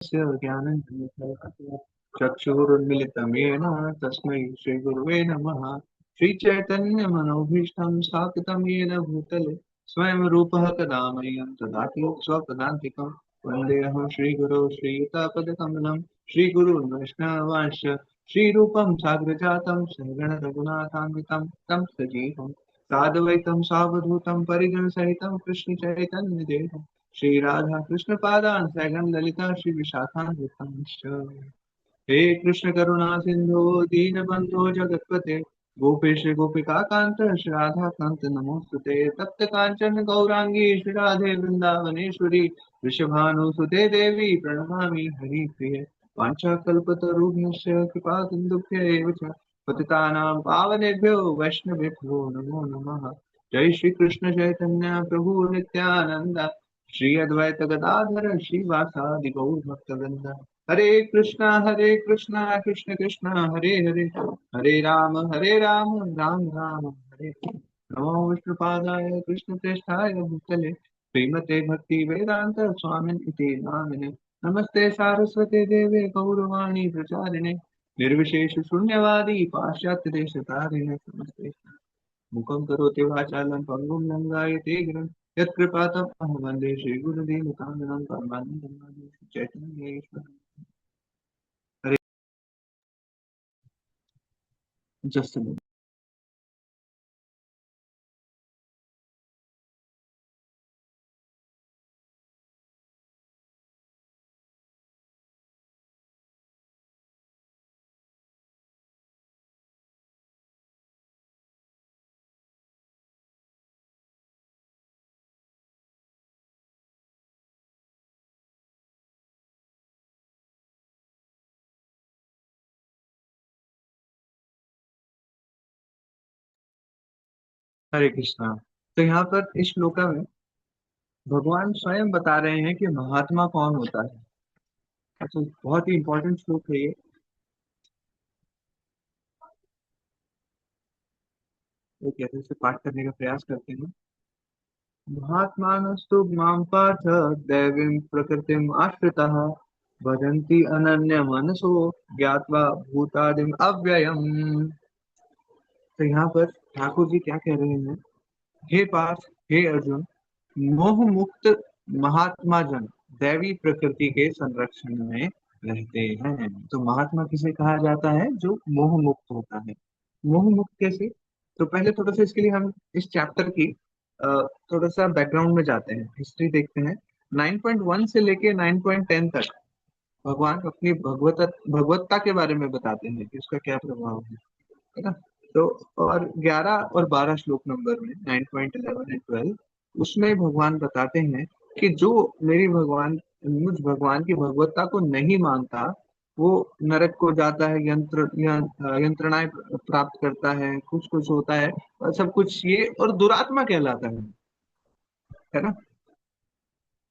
तस्य ज्ञानञ्जनशलाकया चक्षुरुन्मिलितं येन तस्मै श्रीगुरुवे नमः। श्रीचैतन्यमनोभीष्टं स्थापितं येन भूतले स्वयं रूपः कदा मह्यं ददाति स्वपदान्तिकं। वन्देऽहं श्रीगुरो श्रीयुतापदकमलं श्रीगुरून् वैष्णवांश्च श्रीरूपं साग्रजातं सहगण रघुनाथान्वितं तं सजीवं साद्वैतं सावधूतं परिजनसहितं कृष्णचैतन्यदेवम् श्री राधा कृष्ण पादान सैगन ललिता श्री विशाखान्वितांश्च। हे कृष्ण करुणा सिंधु दीनबंधो जगत्पते गोपेश गोपिका कांत श्री राधा कांत नमोस्तुते तप्त कांचन गौरांगी श्री राधे वृंदावनेश्वरी वृषभानुसुते देवी प्रणमामि हरिप्रिये वाञ्छाकल्पतरुभ्यश्च कृपा सिन्धुभ्य एव च पतितानां पावनेभ्यो वैष्णवेभ्यो नमो नमः। जय श्री कृष्ण चैतन्य प्रभु नित्यानंद श्री अद्वैत गदाधर श्रीवासादि गौर भक्तवृंद। हरे कृष्णा कृष्ण कृष्ण हरे हरे हरे राम राम राम हरे हरे। नमो विष्णुपादाय कृष्ण प्रेष्ठाय भूतले श्रीमते भक्ति वेदांत स्वामिन इति नामिने। नमस्ते सारस्वते देवे गौरवाणी प्रचारिणे निर्विशेष शून्यवादी पाश्चात्य देश तारिणे नमस्ते। मुखं करोति वाचालं पङ्गुं लङ्घयते गिरिं यत्कृपातमहं वन्दे श्रीगुरुदीनकामिनं परमानन्दं माधवं चैतन्येश्वरम्। हरे जस्ट। हरे कृष्णा। तो यहाँ पर इस श्लोका में भगवान स्वयं बता रहे हैं कि महात्मा कौन होता है। अच्छा, बहुत ही इंपॉर्टेंट श्लोक है ये। तो कैसे इसे पाठ करने का प्रयास करते हैं। महात्मानस्तु मां पार्थ दैवीं प्रकृतिम् आश्रिताः भजन्ति अनन्यमनसो ज्ञात्वा भूतादिम् अव्ययम्। तो यहाँ पर ठाकुर जी क्या कह रहे हैं। हे पार्थ, हे अर्जुन, मोह मुक्त महात्मा जन दैवी प्रकृति के संरक्षण में रहते हैं। तो महात्मा किसे कहा जाता है? जो मोह मुक्त होता है। मोह मुक्त कैसे? तो पहले थोड़ा सा इसके लिए हम इस चैप्टर की थोड़ा सा बैकग्राउंड में जाते हैं, हिस्ट्री देखते हैं। 9.1 से लेके 9.10 तक भगवान अपनी भगवत्ता के बारे में बताते हैं कि उसका क्या प्रभाव है ना। तो और 11 और 12 श्लोक नंबर में 9.11 एंड 12 उसमें भगवान बताते हैं कि जो मेरी भगवान मुझ भगवान की भगवत्ता को नहीं मानता वो नरक को जाता है, यंत्रणाएं प्राप्त करता है, कुछ कुछ होता है और सब कुछ ये और दुरात्मा कहलाता है ना।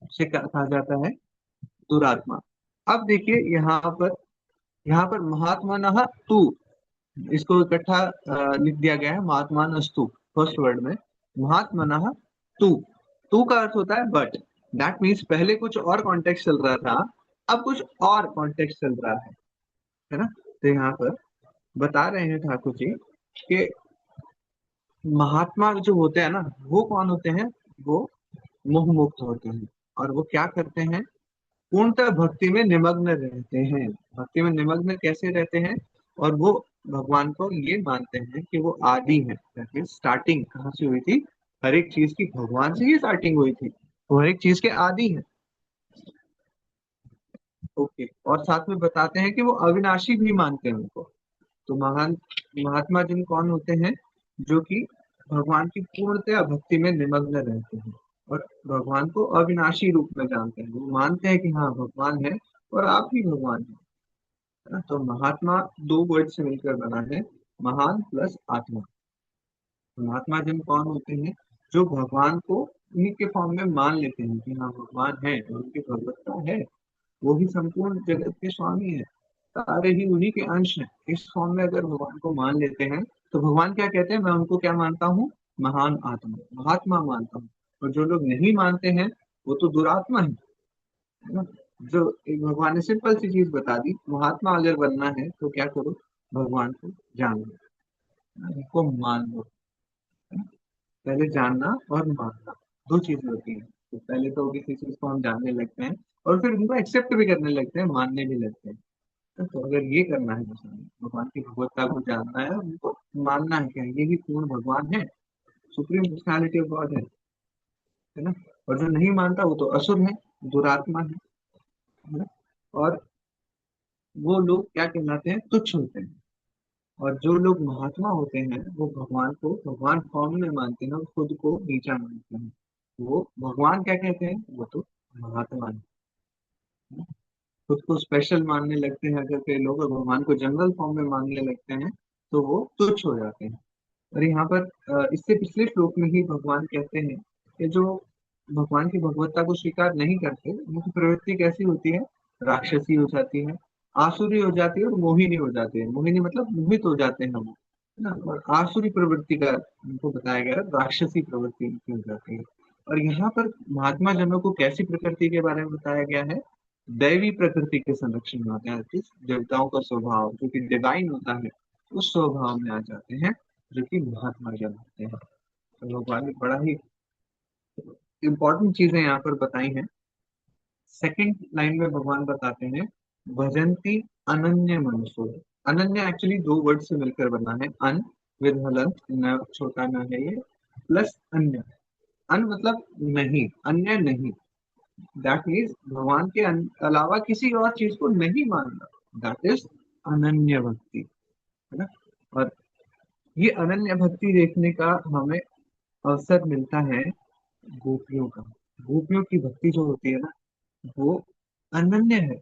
उसे क्या कहा जाता है? दुरात्मा। अब देखिए यहाँ पर महात्मा नहा तू, इसको इकट्ठा लिख दिया गया है महात्मान अस्तु फर्स्ट वर्ड में। महात्मनः तू, तू का अर्थ होता है बट। दैट मीन्स पहले कुछ और कॉन्टेक्स्ट चल रहा था, अब कुछ और कॉन्टेक्स्ट चल रहा है ना। तो यहाँ पर बता रहे हैं ठाकुर जी कि महात्मा जो होते हैं ना वो कौन होते हैं? वो मोह मुक्त होते हैं और वो क्या करते हैं? पूर्णतः भक्ति में निमग्न रहते हैं। भक्ति में निमग्न कैसे रहते हैं? और वो भगवान को ये मानते हैं कि वो आदि है। स्टार्टिंग कहाँ से हुई थी? हर एक चीज की भगवान से ही स्टार्टिंग हुई थी। वो हर एक चीज के आदि है। ओके, और साथ में बताते हैं कि वो अविनाशी भी मानते हैं उनको। तो महान महात्मा जिन कौन होते हैं? जो कि भगवान की पूर्णतया भक्ति में निमग्न रहते हैं और भगवान को अविनाशी रूप में जानते हैं। वो मानते हैं कि हाँ भगवान है और आप ही भगवान है ना। तो महात्मा दो वर्ड से मिलकर बना है, महान प्लस आत्मा। तो महात्मा जन कौन होते हैं? जो भगवान को उन्हीं के फॉर्म में मान लेते हैं कि हाँ भगवान है और उनकी भगवत्ता है। वो ही संपूर्ण जगत के स्वामी है, सारे ही उन्हीं के अंश हैं। इस फॉर्म में अगर भगवान को मान लेते हैं तो भगवान क्या कहते हैं? मैं उनको क्या मानता हूँ? महान आत्मा, महात्मा मानता हूँ। और जो लोग नहीं मानते हैं वो तो दुरात्मा है ना। जो एक भगवान ने सिंपल सी चीज बता दी, महात्मा अगर बनना है तो क्या करो, भगवान को जान लो, उनको मान लो। है ना? पहले जानना और मानना, दो चीजें होती हैं। तो पहले तो किसी चीज को हम जानने लगते हैं और फिर उनको एक्सेप्ट भी करने लगते हैं, मानने भी लगते हैं। तो अगर ये करना है, जैसे भगवान की भगवत्ता को जानना है, उनको मानना है कि यही पूर्ण भगवान है, सुप्रीम पर्सनालिटी ऑफ गॉड है ना। और जो नहीं मानता वो तो असुर है, दुरात्मा है ना। और वो लोग क्या कहलाते हैं, तुच्छ होते हैं। और जो लोग महात्मा होते हैं वो भगवान को भगवान फॉर्म में मानते हैं और खुद को नीचा मानते हैं। वो भगवान क्या कहते हैं, वो तो महात्मा है। खुद को स्पेशल मानने लगते हैं अगर कई लोग, और भगवान को जंगल फॉर्म में मानने लगते हैं तो वो तुच्छ हो जाते हैं। और यहाँ पर इससे पिछले श्लोक में ही भगवान कहते हैं कि जो भगवान की भगवत्ता को स्वीकार नहीं करते उनकी प्रवृत्ति कैसी होती है, राक्षसी हो जाती है, आसुरी हो जाती है और मोहिनी हो जाती है। मोहिनी मतलब मोहित हो जाते हैं हम, है ना। और आसुरी प्रवृत्ति का उनको बताया गया है, राक्षसी प्रवृत्ति उनकी हो जाती है। और यहाँ पर महात्मा जनों को कैसी प्रकृति के बारे में बताया गया है, दैवी प्रकृति के संरक्षण में आते हैं, देवताओं का स्वभाव जो कि डिवाइन होता है, उस स्वभाव में आ जाते हैं, जो कि महात्मा जन होते हैं। तो भगवान ने बड़ा ही इंपॉर्टेंट चीजें यहाँ पर बताई हैं। सेकंड लाइन में भगवान बताते हैं, भजंती अनन्य मनसो। अनन्य एक्चुअली दो वर्ड से मिलकर बना है, अन विद हलंत, न छोटा न है ये, प्लस अन्य। अन मतलब नहीं, अन्य नहीं। दैट मीन्स भगवान के अलावा किसी और चीज को नहीं मानना, दैट इज अनन्य भक्ति, है ना। और ये अनन्य भक्ति देखने का हमें अवसर मिलता है गोपियों का। गोपियों की भक्ति जो होती है ना, वो अनन्य है।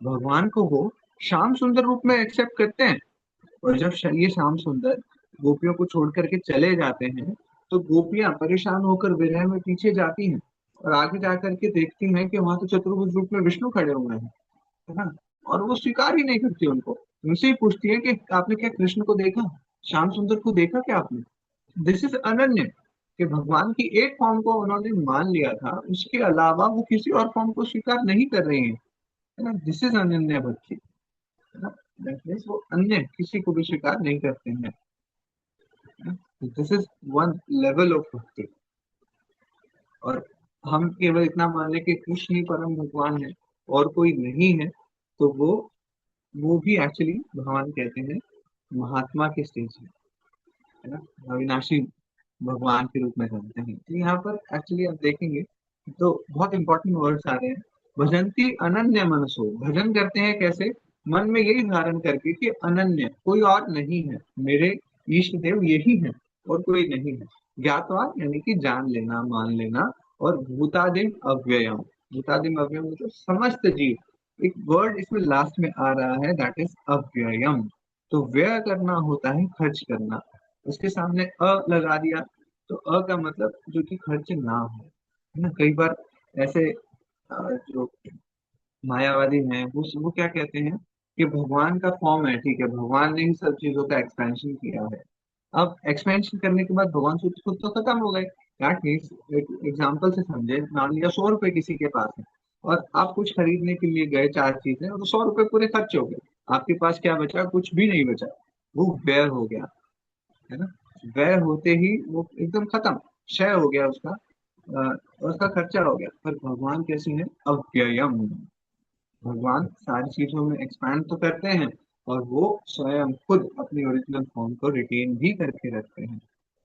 भगवान को वो श्याम सुंदर रूप में एक्सेप्ट करते हैं। और जब ये श्याम सुंदर गोपियों को छोड़ करके चले जाते हैं, तो गोपियां परेशान होकर विरह में पीछे जाती हैं और आगे जाकर के देखती हैं कि वहां तो चतुर्भुज रूप में विष्णु खड़े हुए हैं, है ना। और वो स्वीकार ही नहीं करती उनको। उनसे ही पूछती है कि आपने क्या कृष्ण को देखा, श्याम सुंदर को देखा क्या आपने। दिस इज अनन्य, कि भगवान की एक फॉर्म को उन्होंने मान लिया था, उसके अलावा वो किसी और फॉर्म को स्वीकार नहीं कर रहे हैं, है ना। दिस इज अनन्य भक्ति, है ना। That means वो अन्य किसी को भी स्वीकार नहीं करते हैं। This is one level of भक्ति। और हम केवल इतना मान लें कि कृष्ण ही परम भगवान है और कोई नहीं है, तो वो भी एक्चुअली भगवान कहते हैं महात्मा के स्टेज है ना। अविनाशी भगवान के रूप में जानते हैं। तो यहाँ पर एक्चुअली आप देखेंगे तो बहुत इंपॉर्टेंट वर्ड्स आ रहे हैं। भजंती अनन्य मनसो, भजन करते हैं कैसे, मन में यही धारण करके कि अनन्य कोई और नहीं है, मेरे इष्ट देव यही है और कोई नहीं है। ज्ञातवा यानी कि जान लेना, मान लेना। और भूतादिम अव्ययम, भूतादिम अव्ययम मतलब समस्त जीव। एक वर्ड इसमें लास्ट में आ रहा है, दैट इज अव्ययम। तो व्यय करना होता है खर्च करना, उसके सामने अ लगा दिया, तो अ का मतलब जो कि खर्च ना हो, है ना। कई बार ऐसे जो मायावादी हैं वो क्या कहते हैं कि भगवान का फॉर्म है, ठीक है, भगवान ने ही सब चीजों का एक्सपेंशन किया है। अब एक्सपेंशन करने के बाद भगवान खुद तो खत्म हो गए। दैट मीन्स, एक एग्जाम्पल से समझे, मान लिया 100 रुपए किसी के पास है और आप कुछ खरीदने के लिए गए, चार चीजें, और 100 रुपए पूरे खर्च हो गए। आपके पास क्या बचा, कुछ भी नहीं बचा, वो व्यय हो गया, है ना। व्यय होते ही वो एकदम खत्म, क्षय हो गया उसका, उसका खर्चा हो गया। पर भगवान कैसे हैं, अव्ययम। भगवान सारी चीजों में एक्सपैंड तो करते हैं और वो स्वयं खुद अपनी ओरिजिनल फॉर्म को रिटेन भी करके रखते हैं,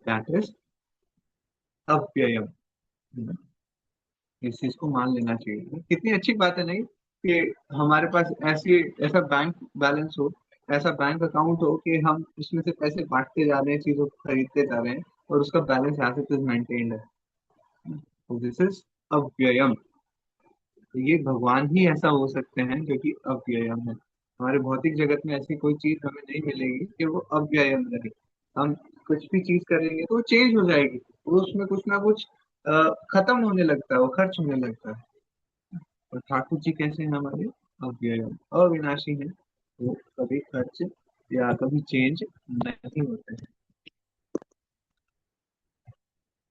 दैट इज अव्ययम। इस चीज को मान लेना चाहिए। कितनी अच्छी बात है नहीं, कि हमारे पास ऐसी ऐसा बैंक बैलेंस हो, ऐसा बैंक अकाउंट हो कि हम उसमें से पैसे बांटते जा रहे हैं, चीजों को खरीदते जा रहे हैं और उसका balance as it is maintained है। तो दिस इज अव्ययम। तो ये भगवान ही ऐसा हो सकते हैं जो कि अव्ययम है। हमारे भौतिक जगत में ऐसी कोई चीज हमें नहीं मिलेगी कि वो अव्ययम रहे। हम कुछ भी चीज करेंगे तो वो चेंज हो जाएगी, वो उसमें कुछ ना कुछ खत्म होने लगता है, वो खर्च होने लगता है। और ठाकुर जी कैसे हैं हमारे, अव्ययम, अविनाशी हैं। वो कभी खर्च या कभी चेंज नहीं होते हैं।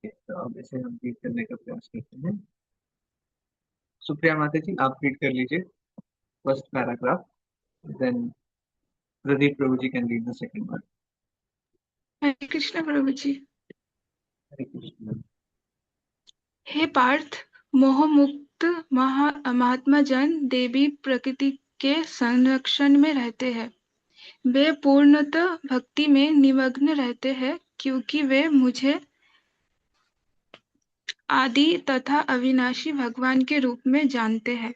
तो अब इसे हम ठीक करने का प्रयास करते हैं। सुप्रिया माता जी, आप रीड कर लीजिए first paragraph, then Pradeep Prabhu ji can read the second one. Hare Krishna Prabhu ji. Hare Krishna. हे पार्थ, मोह मुक्त महात्मा जन देवी प्रकृति के संरक्षण में रहते हैं। वे पूर्णतः भक्ति में निमग्न रहते हैं क्योंकि वे मुझे आदि तथा अविनाशी भगवान के रूप में जानते हैं।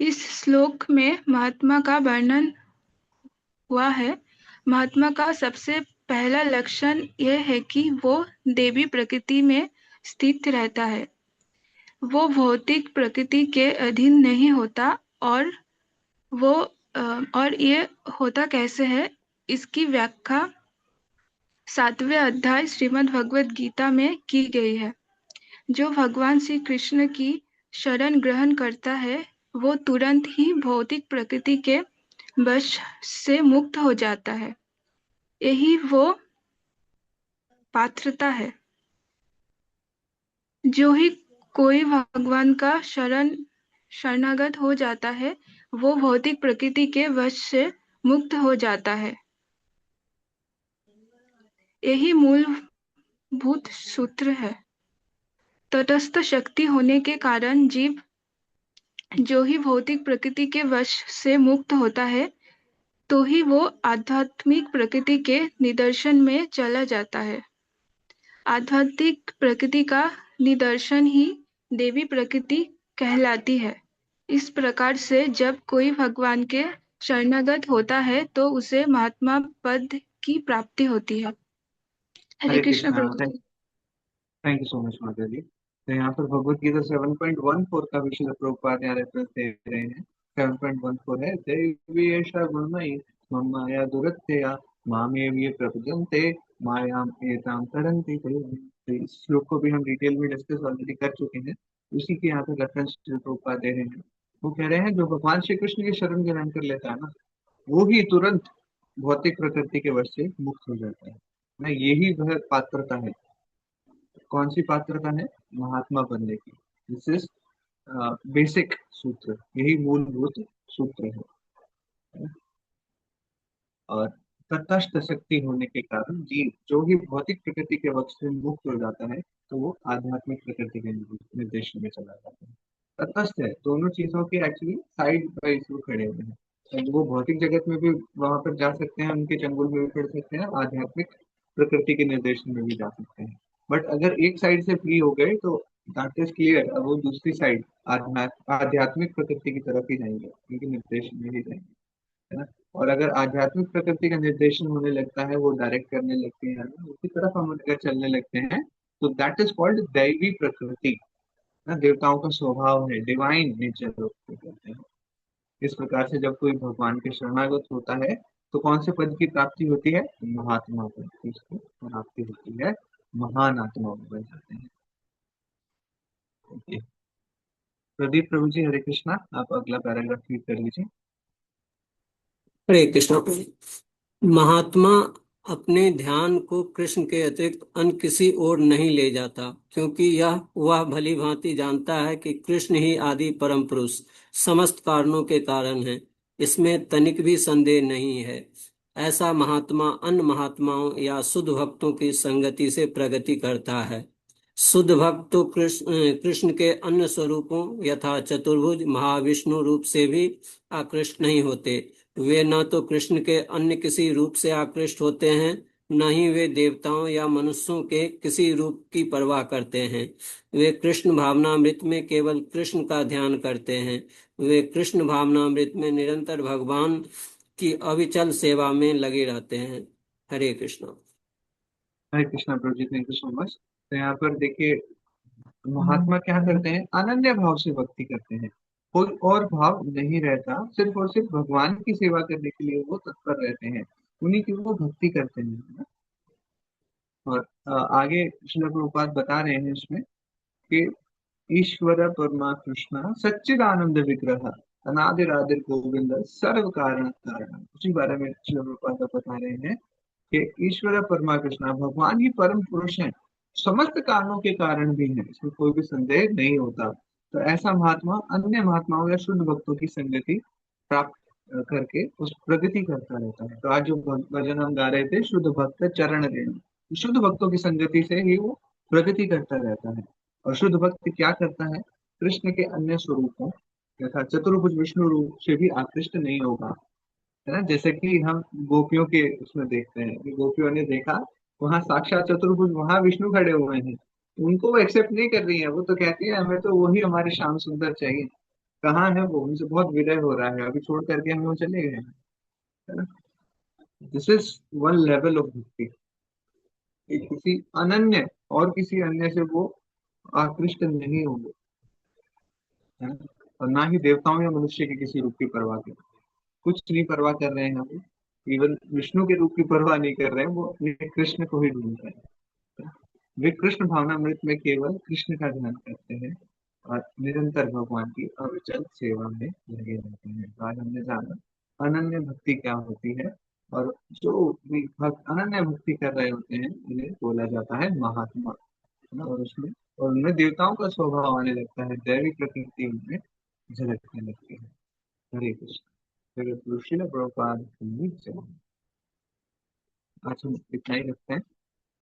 इस श्लोक में महात्मा का वर्णन हुआ है। महात्मा का सबसे पहला लक्षण यह है कि वो देवी प्रकृति में स्थित रहता है। वो भौतिक प्रकृति के अधीन नहीं होता। और वो और ये होता कैसे है, इसकी व्याख्या 7वें अध्याय श्रीमद् भगवद गीता में की गई है। जो भगवान श्री कृष्ण की शरण ग्रहण करता है वो तुरंत ही भौतिक प्रकृति के वश से मुक्त हो जाता है। यही वो पात्रता है। जो ही कोई भगवान का शरणागत हो जाता है वो भौतिक प्रकृति के वश से मुक्त हो जाता है। यही मूलभूत सूत्र है। तटस्थ शक्ति होने के कारण जीव जो ही भौतिक प्रकृति के वश से मुक्त होता है तो ही वो आध्यात्मिक प्रकृति के निदर्शन में चला जाता है। आध्यात्मिक प्रकृति का निदर्शन ही देवी प्रकृति कहलाती है। इस प्रकार से जब कोई भगवान के शरणागत होता है तो उसे महात्मा पद की प्राप्ति होती है। हरे हरे कृष्ण कृष्णा। प्रभु जी। थैंक यू सो मच माता जी। तो यहाँ पर भगवत गीता 7.14 का विषय प्रभुपाद यहाँ रेफरेंस दे रहे हैं। 7.14 है, देवी एषा गुणमयी मम माया दुरत्यया मामेव ये प्रपद्यन्ते मायाम एताम तरन्ति ते। तो इस श्लोक को भी हम डिटेल में डिस्कस ऑलरेडी कर चुके हैं। उसी के यहाँ पर रेफरेंस प्रभुपाद दे रहे हैं। वो कह रहे हैं जो भगवान श्री कृष्ण की शरण ग्रहण कर लेता है ना, वो ही तुरंत भौतिक प्रकृति के वश से मुक्त हो जाता है ना। यही वह पात्रता है। कौन सी पात्रता है? महात्मा बनने की। दिस इज बेसिक सूत्र, यही मूलभूत सूत्र है। और तटस्थ शक्ति होने के कारण जीव जो ही भौतिक प्रकृति के वश से मुक्त हो जाता है तो वो आध्यात्मिक प्रकृति के निर्देशन में चला जाता है। तटस्थ है, दोनों चीजों के एक्चुअली साइड बाई वो खड़े हुए हैं। तो वो भौतिक जगत में भी वहां पर जा सकते हैं, उनके चंगुल में भी पड़ सकते हैं, आध्यात्मिक प्रकृति के निर्देशन में भी जा सकते हैं। बट अगर एक साइड से फ्री हो गए तो दैट इज क्लियर, अब वो दूसरी साइड आध्यात्मिक प्रकृति की तरफ ही जाएंगे, उनके निर्देशन में ही जाएंगे, है ना। और अगर आध्यात्मिक प्रकृति का निर्देशन होने लगता है, वो डायरेक्ट करने लगते हैं, उसी तरफ हम अगर चलने लगते हैं तो दैट इज कॉल्ड दैवी प्रकृति ना। देवताओं का स्वभाव है, डिवाइन नेचर उसको कहते हैं। इस प्रकार से जब कोई भगवान के शरणागत होता है तो कौन से पद की प्राप्ति होती है? महात्मा पद की उसको प्राप्ति होती है, महान आत्मा बन जाते हैं। ओके, प्रदीप प्रभु जी, हरे कृष्णा, आप अगला पैराग्राफ रीड कर लीजिए। हरे कृष्ण। महात्मा अपने ध्यान को कृष्ण के अतिरिक्त अन्य किसी ओर नहीं ले जाता क्योंकि वह भली भांति जानता है कि कृष्ण ही आदि परम पुरुष समस्त कारणों के कारण है। इसमें तनिक भी संदेह नहीं है। ऐसा महात्मा अन्य महात्माओं या शुद्ध भक्तों की संगति से प्रगति करता है। शुद्ध भक्त तो कृष्ण के अन्य स्वरूपों यथा चतुर्भुज महाविष्णु रूप से भी आकृष्ट नहीं होते। वे न तो कृष्ण के अन्य किसी रूप से आकृष्ट होते हैं, न ही वे देवताओं या मनुष्यों के किसी रूप की परवाह करते हैं। वे कृष्ण भावनामृत में केवल कृष्ण का ध्यान करते हैं। वे कृष्ण भावनामृत में निरंतर भगवान की अविचल सेवा में लगे रहते हैं। हरे कृष्ण। हरे कृष्णा प्रभु जी, थैंक यू सो मच। तो यहाँ पर देखिए, महात्मा क्या करते हैं? अनन्य भाव से भक्ति करते हैं, कोई और भाव नहीं रहता, सिर्फ और सिर्फ भगवान की सेवा करने के लिए वो तत्पर रहते हैं, उन्हीं की वो भक्ति करते हैं, है ना। और आगे श्रील प्रभुपाद बता रहे हैं इसमें कि ईश्वर परमा कृष्ण सच्चिदानंद विग्रह अनादिरादिर गोविंद सर्व कारण कारण, उसी बारे में श्रील प्रभुपाद बता रहे हैं कि ईश्वर परमा कृष्ण, भगवान ही परम पुरुष हैं, समस्त कारणों के कारण भी है, इसमें कोई भी संदेह नहीं होता। तो ऐसा महात्मा अन्य महात्माओं या शुद्ध भक्तों की संगति प्राप्त करके उस प्रगति करता रहता है। तो आज जो भजन हम गा रहे थे, शुद्ध भक्त चरण रेणु, शुद्ध भक्तों की संगति से ही वो प्रगति करता रहता है। और शुद्ध भक्त क्या करता है, कृष्ण के अन्य स्वरूपों यथा चतुर्भुज विष्णु रूप से भी आकृष्ट नहीं होगा, है ना। जैसे कि हम गोपियों के उसमें देखते हैं कि गोपियों ने देखा वहां साक्षात चतुर्भुज, वहां विष्णु खड़े हुए हैं, उनको वो एक्सेप्ट नहीं कर रही है। वो तो कहती है हमें तो वही हमारे श्याम सुंदर चाहिए, कहाँ है वो, उनसे बहुत विरह हो रहा है, अभी छोड़ करके हमें वो चले गए हैं, है ना। This is one level of भक्ति, कि किसी अनन्य और किसी अन्य से वो आकृष्ट नहीं होंगे, है ना। और ना ही देवताओं या मनुष्य के किसी रूप की परवाह करते, कुछ नहीं परवाह कर रहे हैं वो, इवन विष्णु के रूप की परवाह नहीं कर रहे हैं, वो अपने कृष्ण को ही ढूंढ रहे हैं। वे कृष्ण भावनामृत में केवल कृष्ण का ध्यान करते हैं और निरंतर भगवान की अविचल सेवा में लगे रहते हैं। तो आज हमने जाना अनन्य भक्ति क्या होती है, और जो भी भक्त अनन्य भक्ति कर रहे होते हैं उन्हें बोला जाता है महात्मा, है ना। और उनमें देवताओं का स्वभाव आने लगता है, दैवी प्रकृति उनमें झलकने लगती है। हरे कृष्ण। जगत गुरु श्रील प्रभुपाद की जय। आज हम इतना ही रखते हैं।